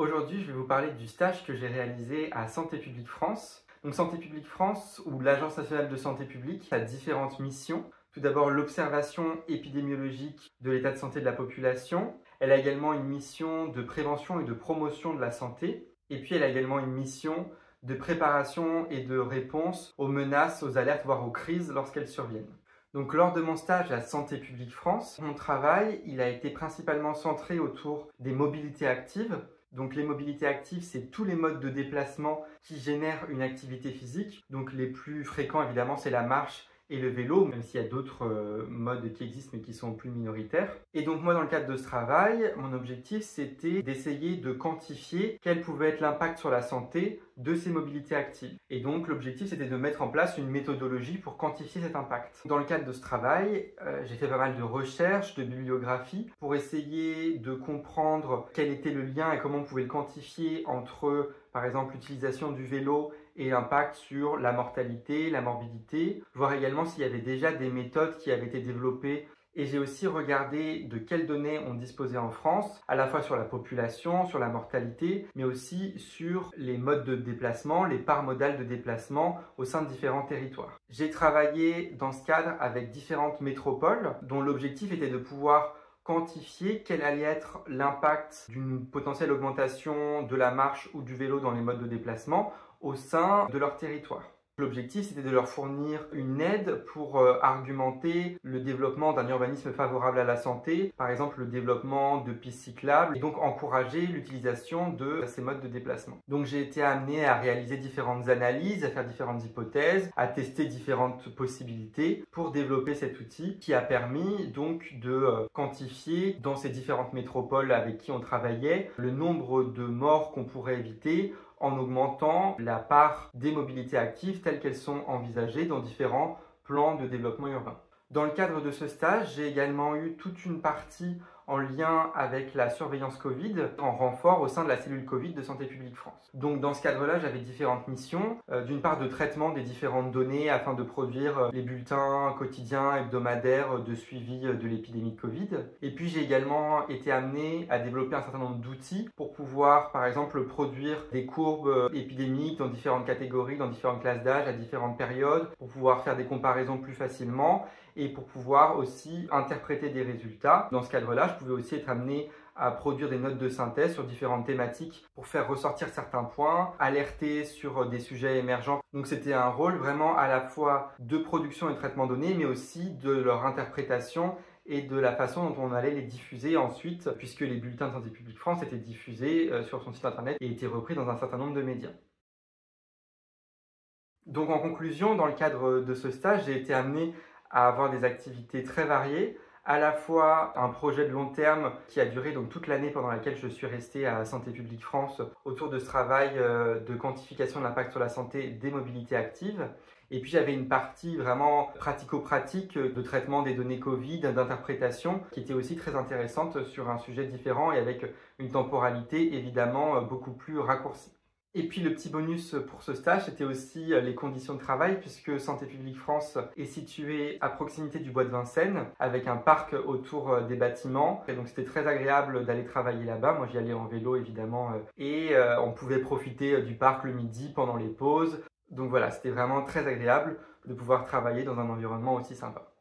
Aujourd'hui, je vais vous parler du stage que j'ai réalisé à Santé publique France. Donc Santé publique France, ou l'Agence nationale de santé publique, a différentes missions. Tout d'abord, l'observation épidémiologique de l'état de santé de la population. Elle a également une mission de prévention et de promotion de la santé. Et puis, elle a également une mission de préparation et de réponse aux menaces, aux alertes, voire aux crises lorsqu'elles surviennent. Donc, lors de mon stage à Santé publique France, mon travail, il a été principalement centré autour des mobilités actives. Donc les mobilités actives, c'est tous les modes de déplacement qui génèrent une activité physique. Donc les plus fréquents, évidemment, c'est la marche et le vélo, même s'il y a d'autres modes qui existent mais qui sont plus minoritaires. Et donc moi, dans le cadre de ce travail, mon objectif, c'était d'essayer de quantifier quel pouvait être l'impact sur la santé de ces mobilités actives. Et donc l'objectif, c'était de mettre en place une méthodologie pour quantifier cet impact. Dans le cadre de ce travail, j'ai fait pas mal de recherches, de bibliographie, pour essayer de comprendre quel était le lien et comment on pouvait le quantifier entre, par exemple, l'utilisation du vélo et l'impact sur la mortalité, la morbidité, voir également s'il y avait déjà des méthodes qui avaient été développées. Et j'ai aussi regardé de quelles données on disposait en France, à la fois sur la population, sur la mortalité, mais aussi sur les modes de déplacement, les parts modales de déplacement au sein de différents territoires. J'ai travaillé dans ce cadre avec différentes métropoles, dont l'objectif était de pouvoir quantifier quel allait être l'impact d'une potentielle augmentation de la marche ou du vélo dans les modes de déplacement au sein de leur territoire. L'objectif, c'était de leur fournir une aide pour argumenter le développement d'un urbanisme favorable à la santé, par exemple le développement de pistes cyclables, et donc encourager l'utilisation de ces modes de déplacement. Donc j'ai été amené à réaliser différentes analyses, à faire différentes hypothèses, à tester différentes possibilités pour développer cet outil qui a permis donc de quantifier dans ces différentes métropoles avec qui on travaillait le nombre de morts qu'on pourrait éviter en augmentant la part des mobilités actives telles qu'elles sont envisagées dans différents plans de développement urbain. Dans le cadre de ce stage, j'ai également eu toute une partie en lien avec la surveillance Covid en renfort au sein de la cellule Covid de Santé publique France. Donc dans ce cadre-là, j'avais différentes missions. D'une part, de traitement des différentes données afin de produire les bulletins quotidiens, hebdomadaires de suivi de l'épidémie de Covid. Et puis j'ai également été amené à développer un certain nombre d'outils pour pouvoir, par exemple, produire des courbes épidémiques dans différentes catégories, dans différentes classes d'âge, à différentes périodes, pour pouvoir faire des comparaisons plus facilement et pour pouvoir aussi interpréter des résultats. Dans ce cadre-là, je pouvais aussi être amené à produire des notes de synthèse sur différentes thématiques pour faire ressortir certains points, alerter sur des sujets émergents. Donc c'était un rôle vraiment à la fois de production et de traitement de données, mais aussi de leur interprétation et de la façon dont on allait les diffuser ensuite, puisque les bulletins de Santé publique France étaient diffusés sur son site internet et étaient repris dans un certain nombre de médias. Donc en conclusion, dans le cadre de ce stage, j'ai été amené à avoir des activités très variées, à la fois un projet de long terme qui a duré donc toute l'année pendant laquelle je suis resté à Santé publique France autour de ce travail de quantification de l'impact sur la santé des mobilités actives. Et puis j'avais une partie vraiment pratico-pratique de traitement des données Covid, d'interprétation, qui était aussi très intéressante sur un sujet différent et avec une temporalité évidemment beaucoup plus raccourcie. Et puis le petit bonus pour ce stage, c'était aussi les conditions de travail, puisque Santé publique France est située à proximité du bois de Vincennes, avec un parc autour des bâtiments. Et donc c'était très agréable d'aller travailler là-bas. Moi j'y allais en vélo évidemment. Et on pouvait profiter du parc le midi pendant les pauses. Donc voilà, c'était vraiment très agréable de pouvoir travailler dans un environnement aussi sympa.